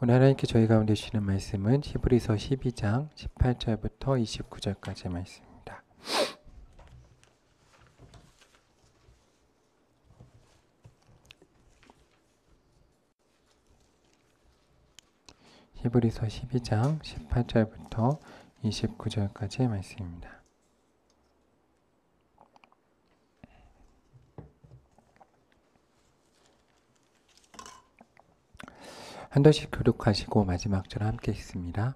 오늘 하나님께 저희 가운데 주시는 말씀은 히브리서 12장 18절부터 29절까지의 말씀입니다. 히브리서 12장 18절부터 29절까지의 말씀입니다. 한 절씩 교독하시고 마지막 절 함께 읽습니다.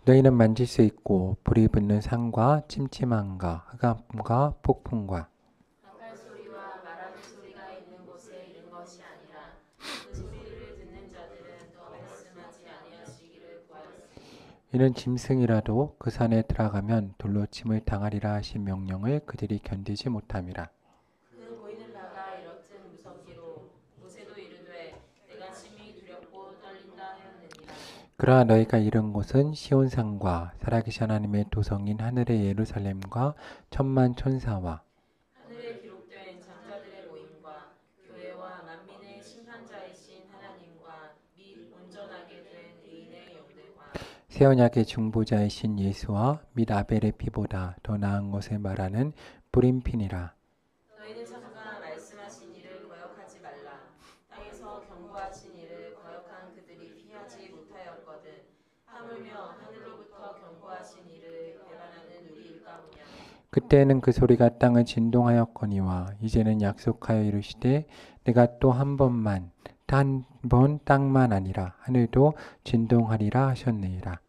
너희는 만질 수 있고 불이 붙는 산과 침침함과 흑암과 폭풍과 강갈 소리와 말하는 소리가 있는 곳에 있는 것이 아니라 그 소리를 듣는 자들은 더 말씀하지 아니하시기를 구하였으니 이는 짐승이라도 그 산에 들어가면 돌로 침을 당하리라 하신 명령을 그들이 견디지 못함이라. 그 보이는 바가 이렇듯 무섭기로 모세도 이르되 내가 심히 두렵고 떨린다 하였느니라. 그러나 너희가 이른 곳은 시온산과 살아계신 하나님의 도성인 하늘의 예루살렘과 천만 천사와 하늘에 기록된 장자들의 모임과 교회와 만민의 심판자이신 하나님과 및 온전하게 된 의인의 영들과 새 언약의 중보자이신 예수와 및 아벨의 피보다 더 나은 것을 말하는 불임핀이라. 너희는 찾아가 말씀하신 이를 거역하지 말라. 땅에서 경고하신 이를 거역한 그들이 피하지 못하였거든. 하물며 하늘로부터 경고하신 이를 배반하는 우리일까 보냐. 그때는 그 소리가 땅을 진동하였거니와 이제는 약속하여 이르시되 내가 또 한 번만 단 번 땅만 아니라 하늘도 진동하리라 하셨느니라.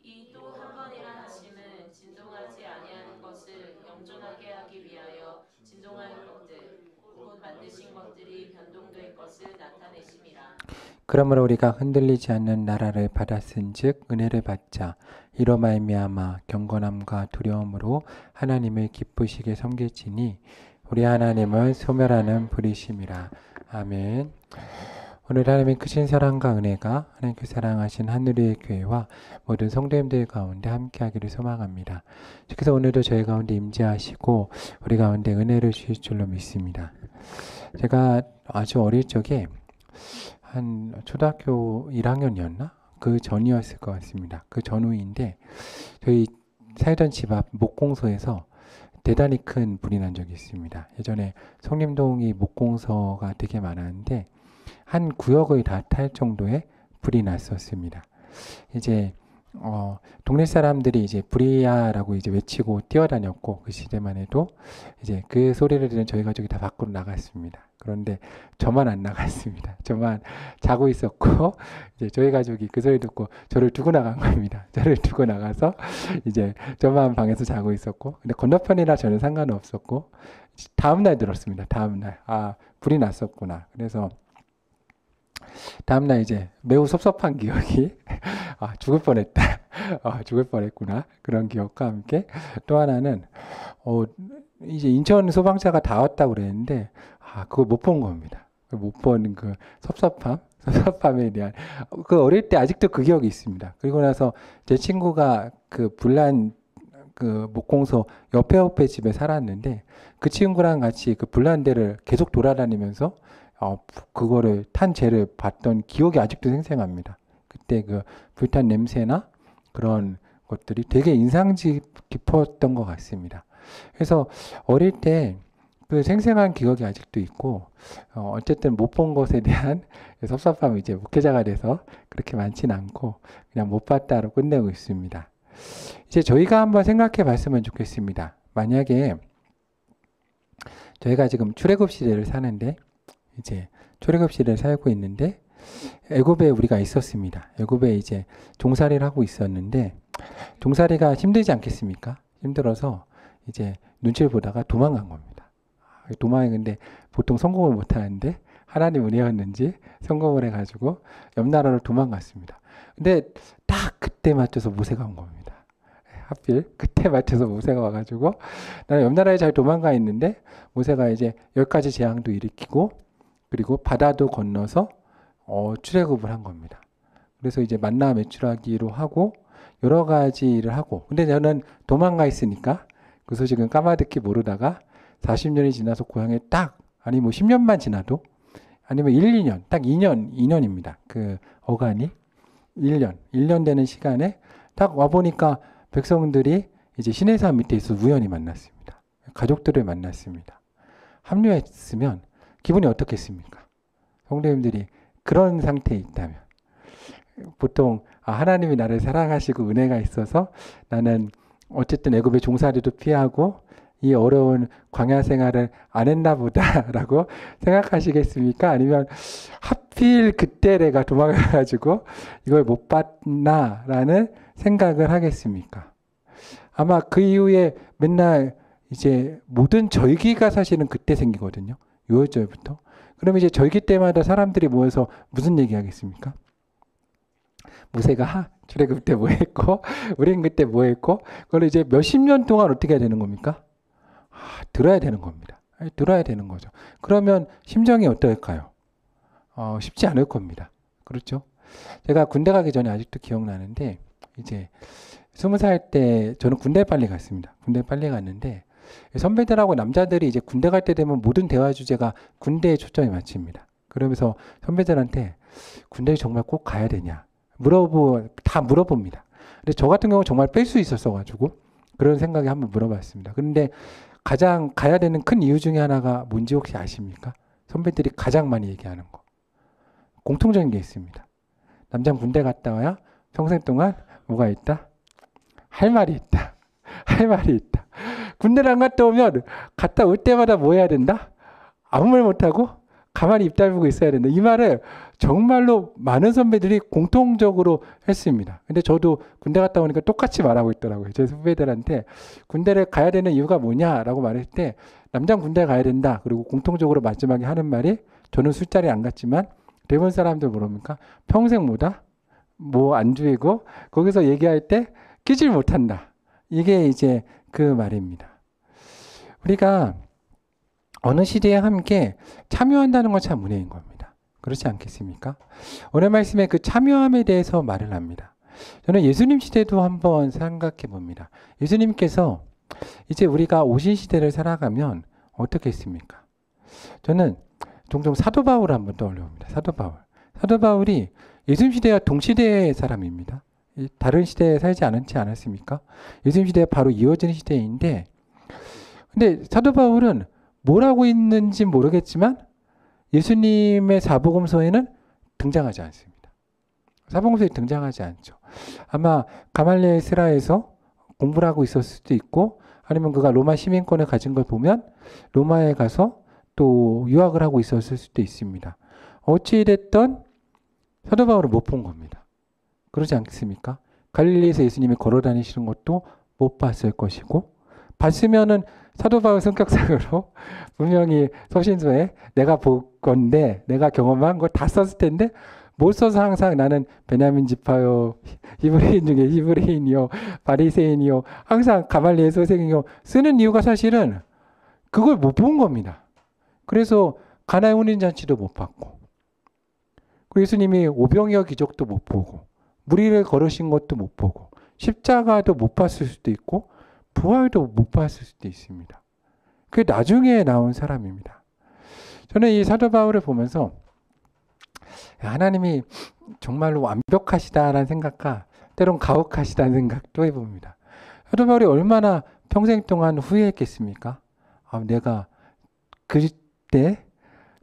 이 또 한 번이라 하심은 진동하지 아니하는 것을 영존하게 하기 위하여 진동할 것들 곧 만드신 것들이 변동될 것을 나타내심이라. 그러므로 우리가 흔들리지 않는 나라를 받았은즉 은혜를 받자. 이로 말미암아 경건함과 두려움으로 하나님을 기쁘시게 섬길지니 우리 하나님은 소멸하는 불이심이라. 아멘. 오늘 하나님의 크신 사랑과 은혜가 하나님께 사랑하신 하늘의 교회와 모든 성도님들 가운데 함께하기를 소망합니다. 주께서 오늘도 저희 가운데 임재하시고 우리 가운데 은혜를 주실 줄로 믿습니다. 제가 아주 어릴 적에 한 초등학교 1학년이었나? 그 전이었을 것 같습니다. 그 전후인데 저희 살던 집 앞 목공소에서 대단히 큰 불이 난 적이 있습니다. 예전에 성림동이 목공소가 되게 많았는데 한 구역을 다 탈 정도의 불이 났었습니다. 이제 동네 사람들이 이제 불이야라고 이제 외치고 뛰어다녔고 그 시대만 해도 이제 그 소리를 들은 저희 가족이 다 밖으로 나갔습니다. 그런데 저만 안 나갔습니다. 저만 자고 있었고 이제 저희 가족이 그 소리 듣고 저를 두고 나간 겁니다. 저를 두고 나가서 이제 저만 방에서 자고 있었고 근데 건너편이라 저는 상관없었고 다음 날 들었습니다. 다음 날 불이 났었구나. 그래서 다음날 이제 매우 섭섭한 기억이 죽을 뻔했다. 죽을 뻔했구나. 그런 기억과 함께 또 하나는 이제 인천 소방차가 다 왔다고 그랬는데 그걸 못 본 겁니다. 못 본 그 섭섭함에 대한 그 어릴 때 아직도 그 기억이 있습니다. 그리고 나서 제 친구가 그 불난 그 목공소 옆에 집에 살았는데 그 친구랑 같이 그 불난 데를 계속 돌아다니면서 그거를 탄 재를 봤던 기억이 아직도 생생합니다. 그때 그 불탄 냄새나 그런 것들이 되게 인상 깊었던 것 같습니다. 그래서 어릴 때 그 생생한 기억이 아직도 있고, 어쨌든 못 본 것에 대한 섭섭함이 이제 목회자가 돼서 그렇게 많지는 않고 그냥 못 봤다로 끝내고 있습니다. 이제 저희가 한번 생각해 봤으면 좋겠습니다. 만약에 저희가 지금 출애굽 시대를 사는데 이제 출애굽 시대를 살고 있는데 애굽에 우리가 있었습니다. 애굽에 이제 종살이를 하고 있었는데 종살이가 힘들지 않겠습니까? 힘들어서 이제 눈치를 보다가 도망간 겁니다. 도망했는데 보통 성공을 못 하는데 하나님 은혜였는지 성공을 해가지고 옆 나라로 도망갔습니다. 근데 딱 그때 맞춰서 모세가 온 겁니다. 하필 그때 맞춰서 모세가 와가지고 나는 옆 나라에 잘 도망가 있는데 모세가 이제 10가지 재앙도 일으키고 그리고 바다도 건너서 출애굽을 한 겁니다. 그래서 이제 만나 매출하기로 하고 여러 가지 일을 하고 근데 저는 도망가 있으니까 그 소식은 까마득히 모르다가 40년이 지나서 고향에 아니 뭐 10년만 지나도 아니면 1, 2년, 딱 2년입니다. 그 어간이 1년 되는 시간에 딱 와보니까 백성들이 이제 시내산 밑에 있어 우연히 만났습니다. 가족들을 만났습니다. 합류했으면 기분이 어떻겠습니까? 성도님들이 그런 상태에 있다면 보통 하나님이 나를 사랑하시고 은혜가 있어서 나는 어쨌든 애굽의 종살이도 피하고 이 어려운 광야 생활을 안 했나 보다라고 생각하시겠습니까? 아니면 하필 그때 내가 도망가가지고 이걸 못 봤나라는 생각을 하겠습니까? 아마 그 이후에 맨날 이제 모든 절기가 사실은 그때 생기거든요. 6월절부터. 그러면 이제 절기 때마다 사람들이 모여서 무슨 얘기 하겠습니까? 모세가 출애굽 때 뭐 했고 우린 그때 뭐 했고 그걸 이제 몇십 년 동안 어떻게 해야 되는 겁니까? 들어야 되는 겁니다. 들어야 되는 거죠. 그러면 심정이 어떨까요? 쉽지 않을 겁니다. 그렇죠? 제가 군대 가기 전에 아직도 기억나는데 이제 20살 때 저는 군대 빨리 갔습니다. 군대 빨리 갔는데 선배들하고 남자들이 이제 군대 갈 때 되면 모든 대화 주제가 군대에 초점이 맞춥니다. 그러면서 선배들한테 군대에 정말 꼭 가야 되냐 다 물어봅니다. 근데 저 같은 경우 정말 뺄 수 있었어가지고 그런 생각에 한번 물어봤습니다. 그런데 가장 가야 되는 큰 이유 중에 하나가 뭔지 혹시 아십니까? 선배들이 가장 많이 얘기하는 거. 공통적인 게 있습니다. 남자는 군대 갔다 와야 평생 동안 뭐가 있다? 할 말이 있다. 할 말이 있다. 군대를 안 갔다 오면 갔다 올 때마다 뭐 해야 된다? 아무 말 못하고 가만히 입 다물고 있어야 된다. 이 말을 정말로 많은 선배들이 공통적으로 했습니다. 근데 저도 군대 갔다 오니까 똑같이 말하고 있더라고요. 제 선배들한테 군대를 가야 되는 이유가 뭐냐라고 말했을 때 남자는 군대 가야 된다. 그리고 공통적으로 마지막에 하는 말이 저는 술자리 안 갔지만 대부분 사람들 모릅니까? 평생 뭐다? 뭐 안 주이고 거기서 얘기할 때 끼질 못한다. 이게 이제 그 말입니다. 우리가 어느 시대에 함께 참여한다는 건 참 은혜인 겁니다. 그렇지 않겠습니까? 오늘 말씀에 그 참여함에 대해서 말을 합니다. 저는 예수님 시대도 한번 생각해 봅니다. 예수님께서 이제 우리가 오신 시대를 살아가면 어떻게 했습니까? 저는 종종 사도 바울을 한번 떠올려 봅니다. 사도 바울. 사도 바울이 예수님 시대와 동시대의 사람입니다. 다른 시대에 살지 않았습니까? 예수님 시대에 바로 이어지는 시대인데 근데 사도 바울은 뭘 하고 있는지 모르겠지만 예수님의 사복음서에는 등장하지 않습니다. 사복음서에 등장하지 않죠. 아마 가말리엘 스라에서 공부를 하고 있었을 수도 있고 아니면 그가 로마 시민권을 가진 걸 보면 로마에 가서 또 유학을 하고 있었을 수도 있습니다. 어찌됐든 사도 바울을 못 본 겁니다. 그러지 않겠습니까? 갈릴리에서 예수님이 걸어 다니시는 것도 못 봤을 것이고 봤으면은 사도 바울 성격상으로 분명히 서신서에 내가 볼 건데 내가 경험한 거 다 썼을 텐데 못 써서 항상 나는 베냐민 지파요 히브리인 중에 히브리인이요 바리새인이요 항상 가말리엘 선생이요 쓰는 이유가 사실은 그걸 못 본 겁니다. 그래서 가나의 혼인잔치도 못 봤고 예수님이 오병이어 기적도 못 보고 무리를 걸으신 것도 못 보고 십자가도 못 봤을 수도 있고 부활도 못 봤을 수도 있습니다. 그게 나중에 나온 사람입니다. 저는 이 사도 바울을 보면서 하나님이 정말로 완벽하시다라는 생각과 때론 가혹하시다는 생각도 해봅니다. 사도 바울이 얼마나 평생 동안 후회했겠습니까? 내가 그때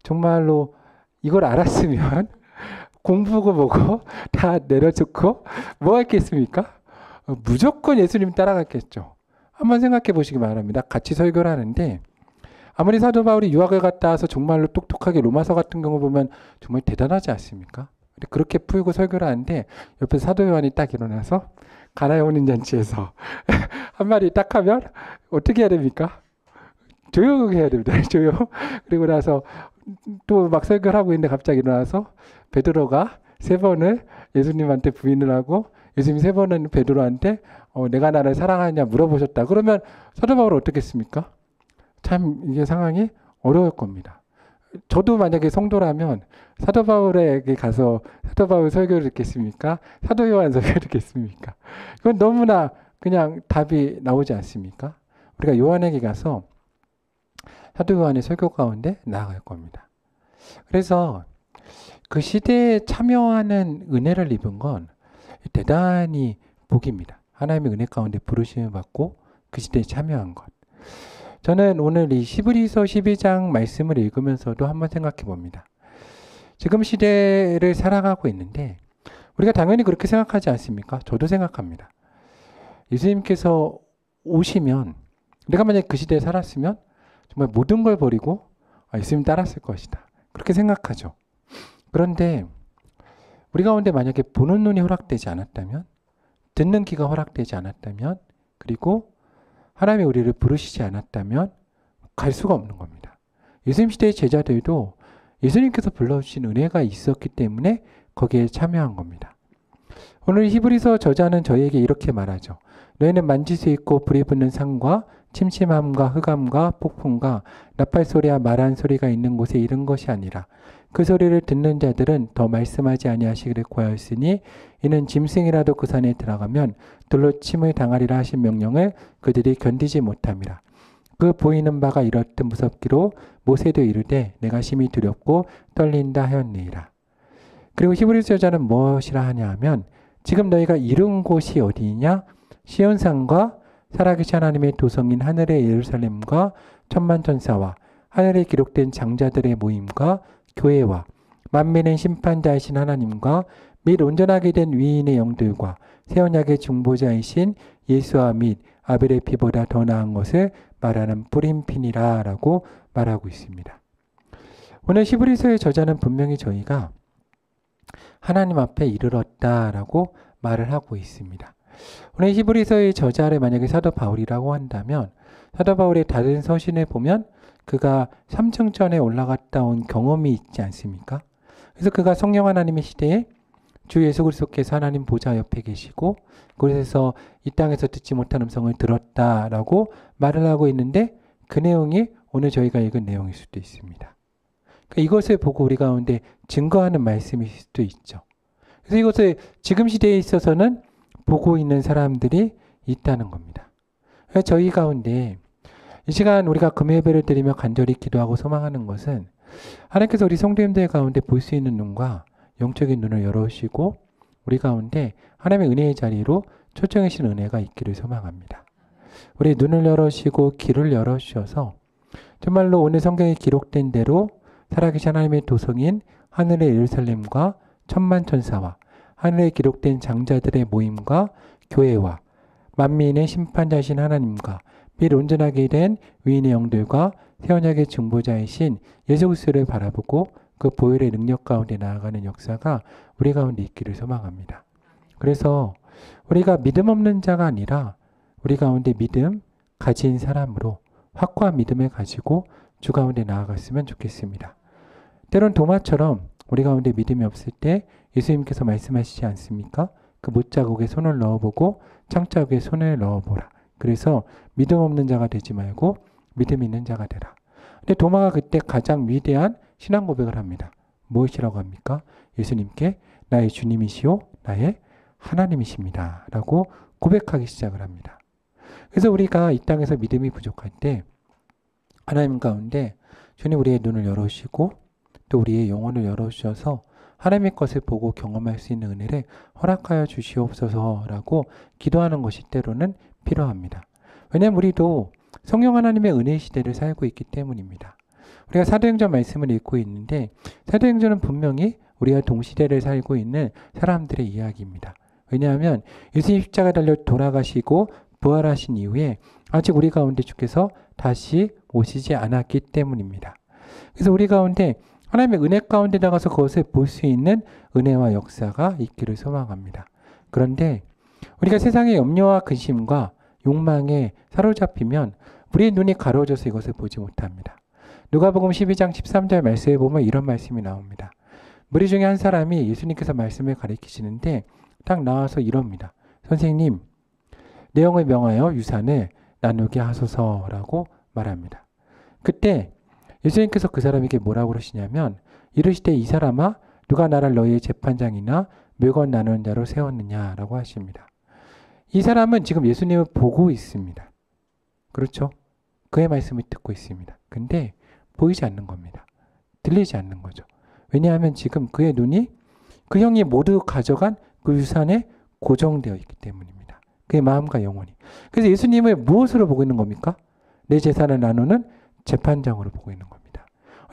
정말로 이걸 알았으면 공부고 뭐고 다 내려놓고 뭐 했겠습니까? 무조건 예수님 따라갔겠죠. 한번 생각해 보시기 바랍니다. 같이 설교를 하는데 아무리 사도 바울이 유학을 갔다 와서 정말로 똑똑하게 로마서 같은 경우 보면 정말 대단하지 않습니까? 그렇게 풀고 설교를 하는데 옆에 사도 요한이 딱 일어나서 가나의 혼인잔치에서 한마디 딱 하면 어떻게 해야 됩니까? 조용히 해야 됩니다. 조용. 그리고 나서 또 막 설교를 하고 있는데 갑자기 일어나서 베드로가 3번을 예수님한테 부인을 하고 예수님 3번은 베드로한테 내가 나를 사랑하느냐 물어보셨다. 그러면 사도 바울은 어떻게 했습니까? 참 이게 상황이 어려울 겁니다. 저도 만약에 성도라면 사도 바울에게 가서 사도 바울 설교를 듣겠습니까? 사도 요한 설교를 듣겠습니까? 그건 너무나 그냥 답이 나오지 않습니까? 우리가 요한에게 가서 사도 요한의 설교 가운데 나아갈 겁니다. 그래서 그 시대에 참여하는 은혜를 입은 건 대단히 복입니다. 하나님의 은혜 가운데 부르심을 받고 그 시대에 참여한 것. 저는 오늘 이 히브리서 12장 말씀을 읽으면서도 한번 생각해 봅니다. 지금 시대를 살아가고 있는데 우리가 당연히 그렇게 생각하지 않습니까? 저도 생각합니다. 예수님께서 오시면 내가 만약에 그 시대에 살았으면 정말 모든 걸 버리고 예수님 따랐을 것이다. 그렇게 생각하죠. 그런데 우리 가운데 만약에 보는 눈이 허락되지 않았다면, 듣는 귀가 허락되지 않았다면, 그리고 하나님이 우리를 부르시지 않았다면 갈 수가 없는 겁니다. 예수님 시대의 제자들도 예수님께서 불러주신 은혜가 있었기 때문에 거기에 참여한 겁니다. 오늘 히브리서 저자는 저희에게 이렇게 말하죠. 너희는 만질 수 있고 불이 붙는 산과 침침함과 흑암과 폭풍과 나팔소리와 말한 소리가 있는 곳에 이른 것이 아니라 그 소리를 듣는 자들은 더 말씀하지 아니하시기를 구하였으니 이는 짐승이라도 그 산에 들어가면 돌로 침을 당하리라 하신 명령을 그들이 견디지 못함이라. 그 보이는 바가 이렇듯 무섭기로 모세도 이르되 내가 심히 두렵고 떨린다 하였느니라. 그리고 히브리서 저자는 무엇이라 하냐 하면 지금 너희가 이른 곳이 어디냐? 시온산과 살아계신 하나님의 도성인 하늘의 예루살렘과 천만 천사와 하늘에 기록된 장자들의 모임과 교회와 만민의 심판자이신 하나님과 및 온전하게 된 위인의 영들과 새 언약의 중보자이신 예수와 및 아벨의 피보다 더 나은 것을 말하는 뿌림핀이라 라고 말하고 있습니다. 오늘 히브리서의 저자는 분명히 저희가 하나님 앞에 이르렀다라고 말을 하고 있습니다. 오늘 히브리서의 저자를 만약에 사도 바울이라고 한다면 사도 바울의 다른 서신을 보면 그가 삼층전에 올라갔다 온 경험이 있지 않습니까? 그래서 그가 성령 하나님의 시대에 주 예수 그리스도께서 하나님 보좌 옆에 계시고 그래서 이 땅에서 듣지 못한 음성을 들었다라고 말을 하고 있는데 그 내용이 오늘 저희가 읽은 내용일 수도 있습니다. 그러니까 이것을 보고 우리 가운데 증거하는 말씀일 수도 있죠. 그래서 이것을 지금 시대에 있어서는 보고 있는 사람들이 있다는 겁니다. 그래서 저희 가운데 이 시간 우리가 금요예배를 드리며 간절히 기도하고 소망하는 것은 하나님께서 우리 성도님들 가운데 볼 수 있는 눈과 영적인 눈을 열어주시고 우리 가운데 하나님의 은혜의 자리로 초청하신 은혜가 있기를 소망합니다. 우리 눈을 열어주시고 귀를 열어주셔서 정말로 오늘 성경에 기록된 대로 살아계신 하나님의 도성인 하늘의 예루살렘과 천만 천사와 하늘에 기록된 장자들의 모임과 교회와 만민의 심판자이신 하나님과 및 온전하게 된 위인의 영들과 새 언약의 중보자이신 예수 그리스도를 바라보고 그 보혈의 능력 가운데 나아가는 역사가 우리 가운데 있기를 소망합니다. 그래서 우리가 믿음 없는 자가 아니라 우리 가운데 믿음 가진 사람으로 확고한 믿음을 가지고 주 가운데 나아갔으면 좋겠습니다. 때론 도마처럼 우리 가운데 믿음이 없을 때 예수님께서 말씀하시지 않습니까? 그 못자국에 손을 넣어보고 창자국에 손을 넣어보라. 그래서 믿음 없는 자가 되지 말고 믿음 있는 자가 되라. 근데 도마가 그때 가장 위대한 신앙 고백을 합니다. 무엇이라고 합니까? 예수님께 나의 주님이시오 나의 하나님이십니다. 라고 고백하기 시작을 합니다. 그래서 우리가 이 땅에서 믿음이 부족할 때 하나님 가운데 주님 우리의 눈을 열어주시고 또 우리의 영혼을 열어주셔서 하나님의 것을 보고 경험할 수 있는 은혜를 허락하여 주시옵소서라고 기도하는 것이 때로는 필요합니다. 왜냐하면 우리도 성령 하나님의 은혜의 시대를 살고 있기 때문입니다. 우리가 사도행전 말씀을 읽고 있는데 사도행전은 분명히 우리가 동시대를 살고 있는 사람들의 이야기입니다. 왜냐하면 예수님 십자가 달려 돌아가시고 부활하신 이후에 아직 우리 가운데 주께서 다시 오시지 않았기 때문입니다. 그래서 우리 가운데 하나님의 은혜 가운데 나가서 그것을 볼 수 있는 은혜와 역사가 있기를 소망합니다. 그런데 우리가 세상의 염려와 근심과 욕망에 사로잡히면 우리의 눈이 가려져서 이것을 보지 못합니다. 누가복음 12장 13절 말씀에 보면 이런 말씀이 나옵니다. 무리 중에 한 사람이 예수님께서 말씀을 가르치시는데 딱 나와서 이럽니다. 선생님, 내 영을 명하여 유산을 나누게 하소서라고 말합니다. 그때 예수님께서 그 사람에게 뭐라고 그러시냐면 이르시되 이 사람아 누가 나를 너희의 재판장이나 물건 나누는 자로 세웠느냐라고 하십니다. 이 사람은 지금 예수님을 보고 있습니다. 그렇죠? 그의 말씀을 듣고 있습니다. 근데 보이지 않는 겁니다. 들리지 않는 거죠. 왜냐하면 지금 그의 눈이 그 형이 모두 가져간 그 유산에 고정되어 있기 때문입니다. 그의 마음과 영혼이. 그래서 예수님을 무엇으로 보고 있는 겁니까? 내 재산을 나누는 재판장으로 보고 있는 겁니다.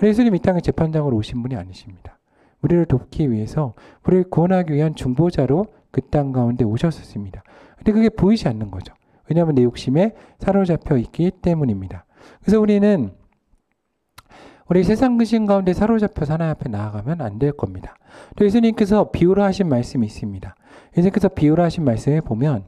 예수님 이 땅에 재판장으로 오신 분이 아니십니다. 우리를 돕기 위해서, 우리를 구원하기 위한 중보자로 그 땅 가운데 오셨습니다. 근데 그게 보이지 않는 거죠. 왜냐하면 내 욕심에 사로잡혀 있기 때문입니다. 그래서 우리는 우리 세상 근심 가운데 사로잡혀서 하나님 앞에 나아가면 안 될 겁니다. 또 예수님께서 비유로 하신 말씀이 있습니다. 예수님께서 비유로 하신 말씀에 보면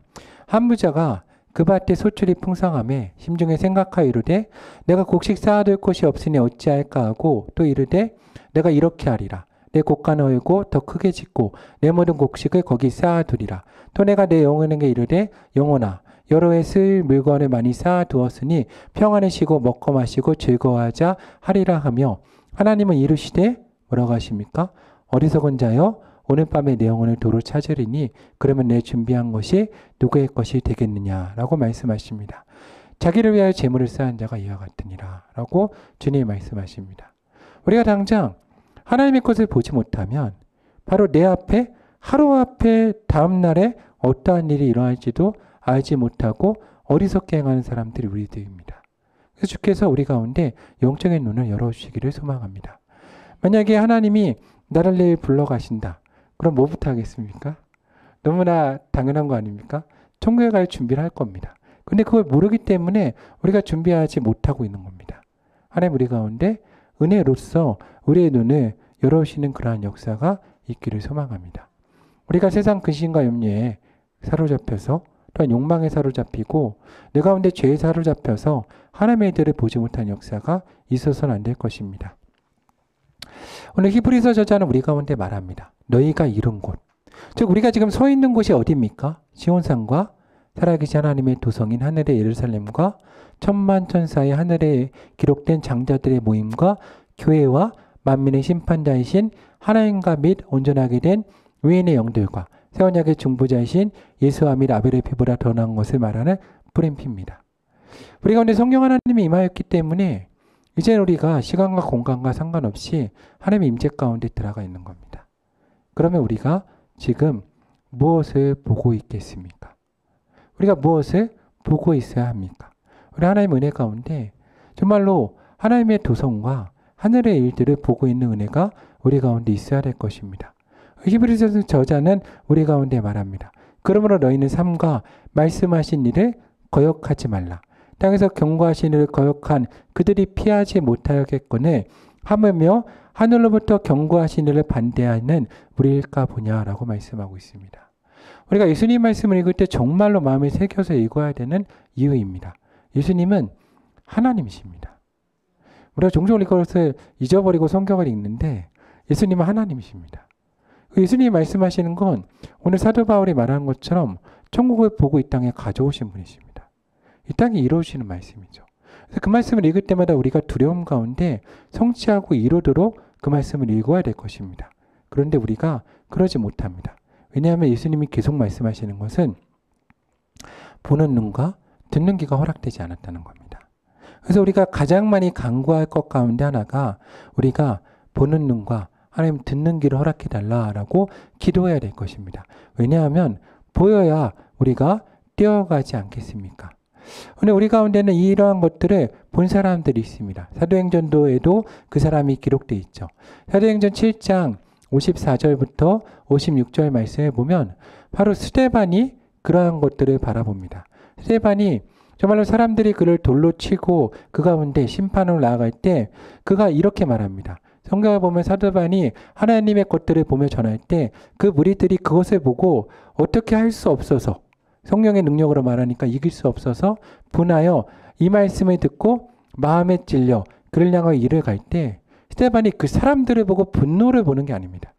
한 부자가 그 밭에 소출이 풍성함에 심중에 생각하여 이르되 내가 곡식 쌓아둘 곳이 없으니 어찌할까 하고 또 이르되 내가 이렇게 하리라. 내 곡간을 얼고 더 크게 짓고 내 모든 곡식을 거기 쌓아두리라. 또 내가 내 영혼에게 이르되 영혼아 여러 해 쓸 물건을 많이 쌓아두었으니 평안에 쉬고 먹고 마시고 즐거워하자 하리라 하며 하나님은 이르시되 뭐라고 하십니까? 어리석은 자여 오늘 밤에 내 영혼을 도로 찾으리니 그러면 내 준비한 것이 누구의 것이 되겠느냐라고 말씀하십니다. 자기를 위하여 재물을 쌓은 자가 이와 같으니라 라고 주님이 말씀하십니다. 우리가 당장 하나님의 것을 보지 못하면 바로 내 앞에 하루 앞에 다음 날에 어떠한 일이 일어날지도 알지 못하고 어리석게 행하는 사람들이 우리들입니다. 그래서 주께서 우리 가운데 영적인 눈을 열어주시기를 소망합니다. 만약에 하나님이 나를 내일 불러가신다. 그럼 뭐부터 하겠습니까? 너무나 당연한 거 아닙니까? 천국에 갈 준비를 할 겁니다. 근데 그걸 모르기 때문에 우리가 준비하지 못하고 있는 겁니다. 하나님 우리 가운데 은혜로서 우리의 눈을 열어주시는 그러한 역사가 있기를 소망합니다. 우리가 세상 근심과 염려에 사로잡혀서 또한 욕망에 사로잡히고 내 가운데 죄에 사로잡혀서 하나님의 일들을 보지 못한 역사가 있어서는 안 될 것입니다. 오늘 히브리서 저자는 우리 가운데 말합니다. 너희가 이룬 곳. 즉 우리가 지금 서 있는 곳이 어디입니까? 시온산과 살아계신 하나님의 도성인 하늘의 예루살렘과 천만 천사의 하늘에 기록된 장자들의 모임과 교회와 만민의 심판자이신 하나님과 및 온전하게 된 의인의 영들과 새 언약의 중보자이신 예수와 및 아벨의 피보다 더 나은 것을 말하는 프림피입니다. 우리 가운데 성령 하나님이 임하였기 때문에 이제 우리가 시간과 공간과 상관없이 하나님의 임재 가운데 들어가 있는 겁니다. 그러면 우리가 지금 무엇을 보고 있겠습니까? 우리가 무엇을 보고 있어야 합니까? 우리 하나님의 은혜 가운데 정말로 하나님의 도성과 하늘의 일들을 보고 있는 은혜가 우리 가운데 있어야 될 것입니다. 히브리서 저자는 우리 가운데 말합니다. 그러므로 너희는 삼가 말씀하신 일을 거역하지 말라. 땅에서 경고하신 일을 거역한 그들이 피하지 못하겠거늘 하물며 하늘로부터 경고하신 일을 반대하는 우리일까 보냐라고 말씀하고 있습니다. 우리가 예수님 말씀을 읽을 때 정말로 마음에 새겨서 읽어야 되는 이유입니다. 예수님은 하나님이십니다. 우리가 종종 이것을 잊어버리고 성경을 읽는데 예수님은 하나님이십니다. 예수님이 말씀하시는 건 오늘 사도 바울이 말하는 것처럼 천국을 보고 이 땅에 가져오신 분이십니다. 이 땅에 이루어지는 말씀이죠. 그래서 그 말씀을 읽을 때마다 우리가 두려움 가운데 성취하고 이루도록 그 말씀을 읽어야 될 것입니다. 그런데 우리가 그러지 못합니다. 왜냐하면 예수님이 계속 말씀하시는 것은 보는 눈과 듣는 귀가 허락되지 않았다는 겁니다. 그래서 우리가 가장 많이 간구할 것 가운데 하나가 우리가 보는 눈과 하나님 듣는 귀를 허락해달라라고 기도해야 될 것입니다. 왜냐하면 보여야 우리가 뛰어가지 않겠습니까? 근데 우리 가운데는 이러한 것들을 본 사람들이 있습니다. 사도행전도에도 그 사람이 기록되어 있죠. 사도행전 7장 54절부터 56절 말씀에 보면 바로 스데반이 그러한 것들을 바라봅니다. 스데반이 정말로 사람들이 그를 돌로 치고 그 가운데 심판으로 나아갈 때 그가 이렇게 말합니다. 성경을 보면 사도반이 하나님의 것들을 보며 전할 때 그 무리들이 그것을 보고 어떻게 할 수 없어서 성령의 능력으로 말하니까 이길 수 없어서 분하여 이 말씀을 듣고 마음에 찔려 그를 향하여 일을 갈 때 스데반이 그 사람들을 보고 분노를 보는 게 아닙니다.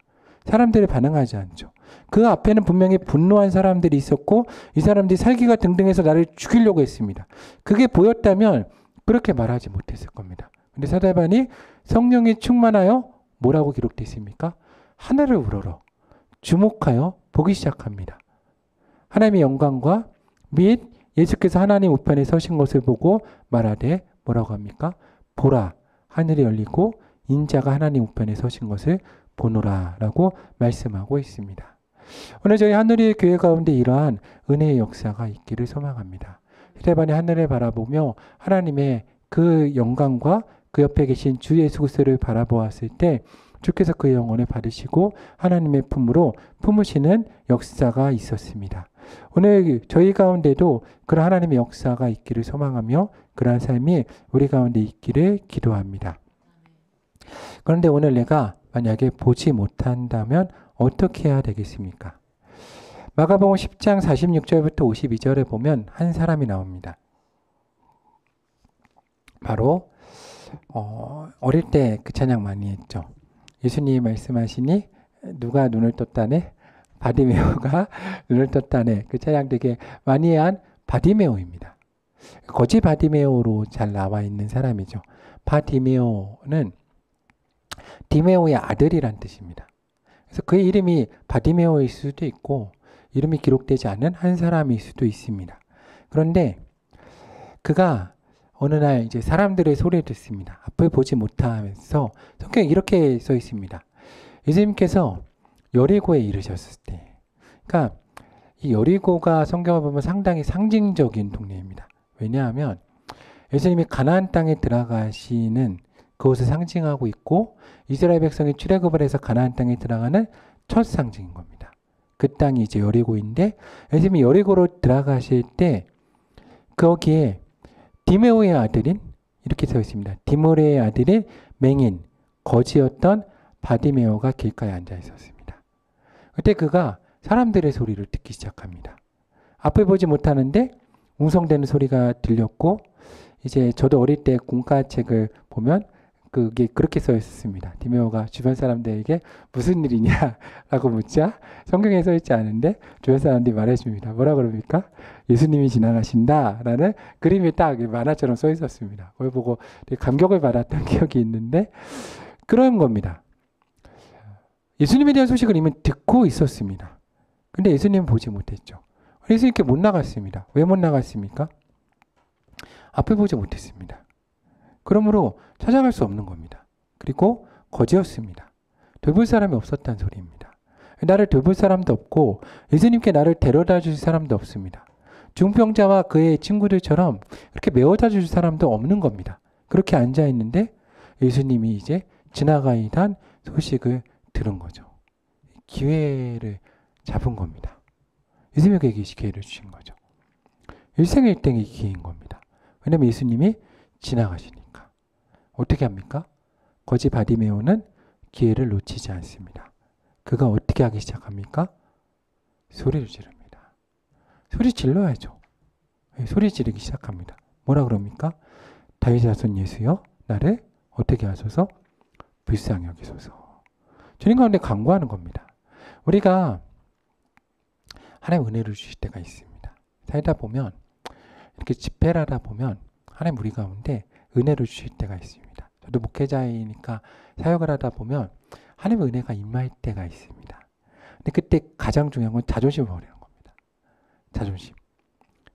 사람들이 반응하지 않죠. 그 앞에는 분명히 분노한 사람들이 있었고 이 사람들이 살기가 등등해서 나를 죽이려고 했습니다. 그게 보였다면 그렇게 말하지 못했을 겁니다. 근데 스데반이 성령이 충만하여 뭐라고 기록되어 있습니까? 하늘을 우러러 주목하여 보기 시작합니다. 하나님의 영광과 및 예수께서 하나님 우편에 서신 것을 보고 말하되 뭐라고 합니까? 보라 하늘이 열리고 인자가 하나님 우편에 서신 것을 보노라라고 말씀하고 있습니다. 오늘 저희 하늘의 교회 가운데 이러한 은혜의 역사가 있기를 소망합니다. 스데반이 하늘을 바라보며 하나님의 그 영광과 그 옆에 계신 주 예수 그리스도를 바라보았을 때 주께서 그의 영혼을 받으시고 하나님의 품으로 품으시는 역사가 있었습니다. 오늘 저희 가운데도 그런 하나님의 역사가 있기를 소망하며 그러한 삶이 우리 가운데 있기를 기도합니다. 그런데 오늘 내가 만약에 보지 못한다면 어떻게 해야 되겠습니까? 마가복음 10장 46절부터 52절에 보면 한 사람이 나옵니다. 바로 어릴 때 그 찬양 많이 했죠. 예수님이 말씀하시니 누가 눈을 떴다네? 바디메오가 눈을 떴다네. 그 찬양 되게 많이 한 바디메오입니다. 거지 바디메오로 잘 나와 있는 사람이죠. 바디메오는 디메오의 아들이란 뜻입니다. 그래서 그의 이름이 바디메오일 수도 있고 이름이 기록되지 않은 한 사람일 수도 있습니다. 그런데 그가 어느 날 이제 사람들의 소리를 듣습니다. 앞을 보지 못하면서 성경에 이렇게 써 있습니다. 예수님께서 여리고에 이르셨을 때, 그러니까 이 여리고가 성경을 보면 상당히 상징적인 동네입니다. 왜냐하면 예수님이 가나안 땅에 들어가시는 그것을 상징하고 있고 이스라엘 백성이 출애굽을 해서 가나안 땅에 들어가는 첫 상징인 겁니다. 그 땅이 이제 여리고인데 예수님이 여리고로 들어가실 때 거기에 디메오의 아들인 이렇게 써 있습니다. 디모레의 아들인 맹인 거지였던 바디메오가 길가에 앉아 있었습니다. 그때 그가 사람들의 소리를 듣기 시작합니다. 앞을 보지 못하는데 웅성대는 소리가 들렸고 이제 저도 어릴 때 공과책을 보면 그게 그렇게 써 있었습니다. 디메오가 주변 사람들에게 무슨 일이냐라고 묻자 성경에 써 있지 않은데 주변 사람들이 말해줍니다. 뭐라 그럽니까? 예수님이 지나가신다라는 그림이 딱 만화처럼 써 있었습니다. 그걸 보고 되게 감격을 받았던 기억이 있는데 그런 겁니다. 예수님에 대한 소식을 이미 듣고 있었습니다. 근데 예수님은 보지 못했죠. 예수님께 못 나갔습니다. 왜 못 나갔습니까? 앞을 보지 못했습니다. 그러므로 찾아갈 수 없는 겁니다. 그리고 거지였습니다. 돌볼 사람이 없었다는 소리입니다. 나를 돌볼 사람도 없고 예수님께 나를 데려다 주실 사람도 없습니다. 중병자와 그의 친구들처럼 그렇게 메워다 주실 사람도 없는 겁니다. 그렇게 앉아있는데 예수님이 이제 지나가이단 소식을 들은 거죠. 기회를 잡은 겁니다. 예수님에게 기회를 주신 거죠. 일생일대의 기회인 겁니다. 왜냐하면 예수님이 지나가시니까. 어떻게 합니까? 거지 바디메오는 기회를 놓치지 않습니다. 그가 어떻게 하기 시작합니까? 소리를 지릅니다. 소리 질러야죠. 소리 지르기 시작합니다. 뭐라 그럽니까? 다윗의 자손 예수여 나를 어떻게 하소서? 불쌍히 여기소서. 주님 가운데 간구하는 겁니다. 우리가 하나님 은혜를 주실 때가 있습니다. 살다 보면 이렇게 집회를 하다 보면 하나님 우리 가운데 은혜를 주실 때가 있습니다. 저도 목회자이니까 사역을 하다 보면 하나님의 은혜가 임할 때가 있습니다. 근데 그때 가장 중요한 건 자존심을 버리는 겁니다.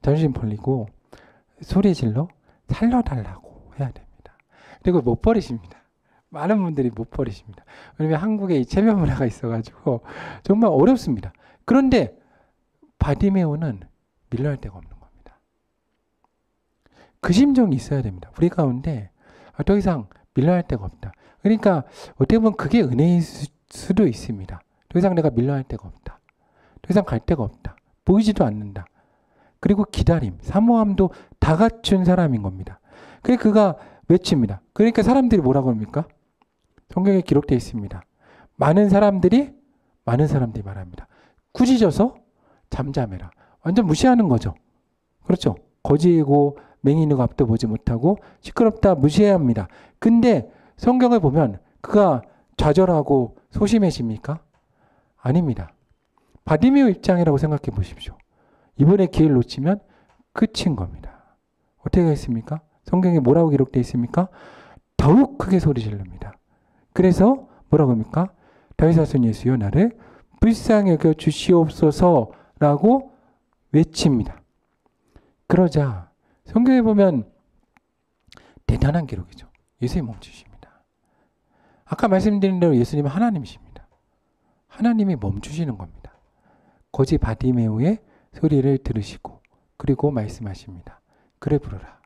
자존심 벌리고 소리 질러 살려달라고 해야 됩니다. 그리고 못 버리십니다. 많은 분들이 못 버리십니다. 왜냐하면 한국에 이 체면 문화가 있어가지고 정말 어렵습니다. 그런데 바디메오는 밀려날 데가 없는 겁니다. 그 심정이 있어야 됩니다. 우리 가운데 더 이상 밀려날 데가 없다. 그러니까 어떻게 보면 그게 은혜일 수도 있습니다. 더 이상 내가 밀려날 데가 없다. 더 이상 갈 데가 없다. 보이지도 않는다. 그리고 기다림, 사모함도 다 갖춘 사람인 겁니다. 그래서 그가 외칩니다. 그러니까 사람들이 뭐라고 합니까? 성경에 기록되어 있습니다. 많은 사람들이 말합니다. 꾸짖어서 잠잠해라. 완전 무시하는 거죠. 그렇죠. 거지이고 맹인이고 앞도 보지 못하고 시끄럽다 무시해야 합니다. 근데 성경을 보면 그가 좌절하고 소심해집니까? 아닙니다. 바디메오 입장이라고 생각해 보십시오. 이번에 기회를 놓치면 끝인 겁니다. 어떻게 했습니까? 성경에 뭐라고 기록되어 있습니까? 더욱 크게 소리 지릅니다. 그래서 뭐라고 합니까? 다윗 자손 예수여 나를 불쌍히 여겨 주시옵소서라고 외칩니다. 그러자 성경에 보면 대단한 기록이죠. 예수님 멈추십니다. 아까 말씀드린 대로 예수님은 하나님이십니다. 하나님이 멈추시는 겁니다. 거지 바디메오의 소리를 들으시고 그리고 말씀하십니다. 그래 부르라.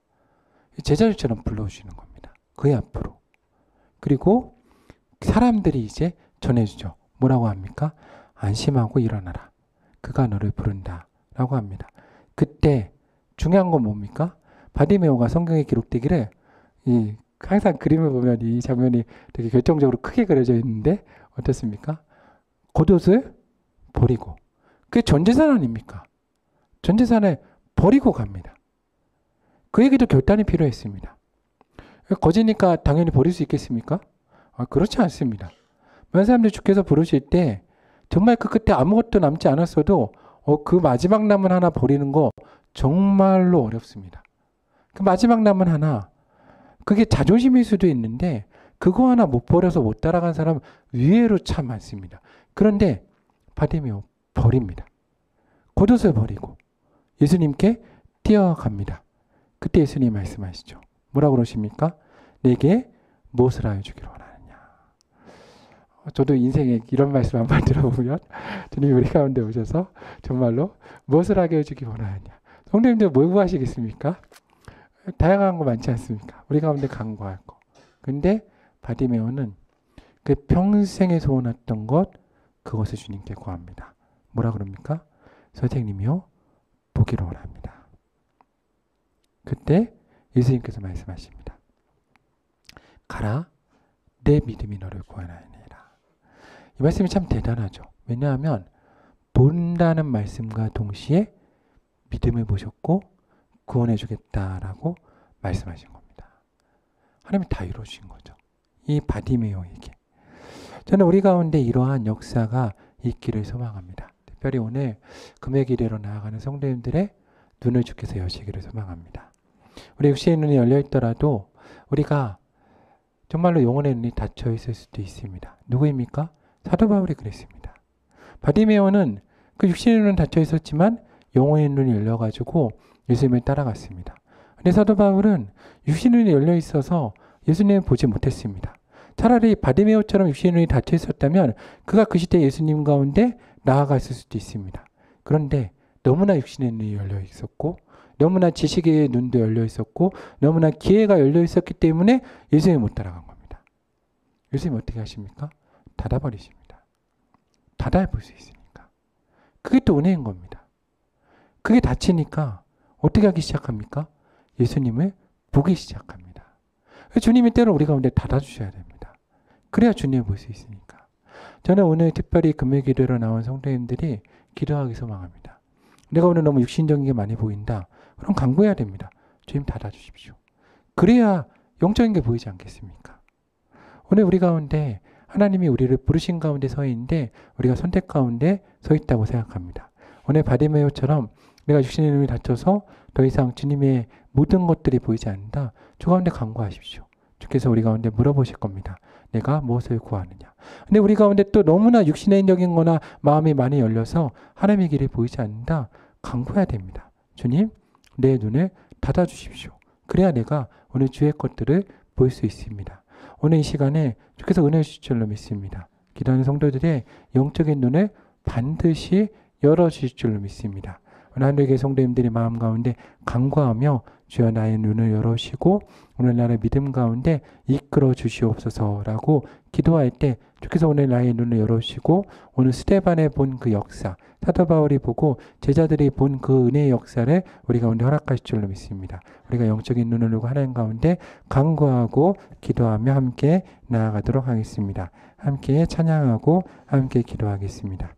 제자들처럼 불러주시는 겁니다. 그의 앞으로. 그리고 사람들이 이제 전해주죠. 뭐라고 합니까? 안심하고 일어나라. 그가 너를 부른다. 라고 합니다. 그때 중요한 건 뭡니까? 바디메오가 성경에 기록되기를 항상 그림을 보면 이 장면이 되게 결정적으로 크게 그려져 있는데 어떻습니까? 겉옷을 버리고 그게 전재산 아닙니까? 전재산을 버리고 갑니다. 그에게도 결단이 필요했습니다. 거지니까 당연히 버릴 수 있겠습니까? 그렇지 않습니다. 많은 사람들이 주께서 부르실 때 정말 그 끝에 아무것도 남지 않았어도 그 마지막 남은 하나 버리는 거 정말로 어렵습니다. 그 마지막 남은 하나 그게 자존심일 수도 있는데 그거 하나 못 버려서 못 따라간 사람 의외로 참 많습니다. 그런데 바디메오 버립니다. 겉옷을 버리고 예수님께 뛰어갑니다. 그때 예수님 말씀하시죠. 뭐라고 그러십니까? 내게 무엇을 하여 주기를 원하느냐. 저도 인생에 이런 말씀 한번 들어보면 주님이 우리 가운데 오셔서 정말로 무엇을 하게 해주기 원하느냐. 성도님들 뭘 구하시겠습니까? 다양한 거 많지 않습니까? 우리 가운데 간구할 거. 근데 바디메오는 그 평생에 소원했던 것 그것을 주님께 구합니다. 뭐라 그럽니까? 선생님이요 보기를 원합니다. 그때 예수님께서 말씀하십니다. 가라 내 믿음이 너를 구원하느니라. 이 말씀이 참 대단하죠. 왜냐하면 본다는 말씀과 동시에 믿음을 보셨고 구원해 주겠다라고 말씀하신 겁니다. 하나님이 다 이루어주신 거죠. 이 바디메오에게. 저는 우리 가운데 이러한 역사가 있기를 소망합니다. 특별히 오늘 금요 기도로 나아가는 성도님들의 눈을 주께서 여시기를 소망합니다. 우리 육신의 눈이 열려 있더라도 우리가 정말로 영혼의 눈이 닫혀 있을 수도 있습니다. 누구입니까? 사도 바울이 그랬습니다. 바디메오는 그 육신의 눈은 닫혀 있었지만 영혼의 눈이 열려가지고 예수님을 따라갔습니다. 근데 사도 바울은 육신의 눈이 열려 있어서 예수님을 보지 못했습니다. 차라리 바디메오처럼 육신의 눈이 닫혀 있었다면 그가 그 시대 예수님 가운데 나아갔을 수도 있습니다. 그런데 너무나 육신의 눈이 열려 있었고 너무나 지식의 눈도 열려 있었고 너무나 기회가 열려 있었기 때문에 예수님을 못 따라간 겁니다. 예수님 어떻게 하십니까? 닫아버리십니다. 닫아야 볼 수 있으니까. 그게 또 은혜인 겁니다. 그게 닫히니까 어떻게 하기 시작합니까? 예수님을 보기 시작합니다. 주님이 때로 우리 가운데 닫아주셔야 됩니다. 그래야 주님을 볼 수 있으니까. 저는 오늘 특별히 금요 기도로 나온 성도님들이 기도하기 소망합니다. 내가 오늘 너무 육신적인 게 많이 보인다. 그럼 간구해야 됩니다. 주님 닫아주십시오. 그래야 영적인 게 보이지 않겠습니까? 오늘 우리 가운데 하나님이 우리를 부르신 가운데 서 있는데 우리가 선택 가운데 서 있다고 생각합니다. 오늘 바디메오처럼 내가 육신의 눈이 닫혀서 더 이상 주님의 모든 것들이 보이지 않는다. 주 가운데 간구하십시오. 주께서 우리 가운데 물어보실 겁니다. 내가 무엇을 구하느냐. 근데 우리 가운데 또 너무나 육신적인 거나 마음이 많이 열려서 하나님의 길이 보이지 않는다. 간구해야 됩니다. 주님, 내 눈을 닫아주십시오. 그래야 내가 오늘 주의 것들을 볼 수 있습니다. 오늘 이 시간에 주께서 은혜 주실 줄로 믿습니다. 기도하는 성도들의 영적인 눈을 반드시 열어주실 줄로 믿습니다. 오늘 하늘의 성도님들의 마음 가운데 간구하며 주여 나의 눈을 열어주시고 오늘 나의 믿음 가운데 이끌어 주시옵소서라고 기도할 때 주께서 오늘 나의 눈을 열어주시고 오늘 스데반에 본 그 역사, 사도 바울이 보고 제자들이 본 그 은혜의 역사를 우리 가운데 허락하실 줄로 믿습니다. 우리가 영적인 눈을 열고 하나님 가운데 간구하고 기도하며 함께 나아가도록 하겠습니다. 함께 찬양하고 함께 기도하겠습니다.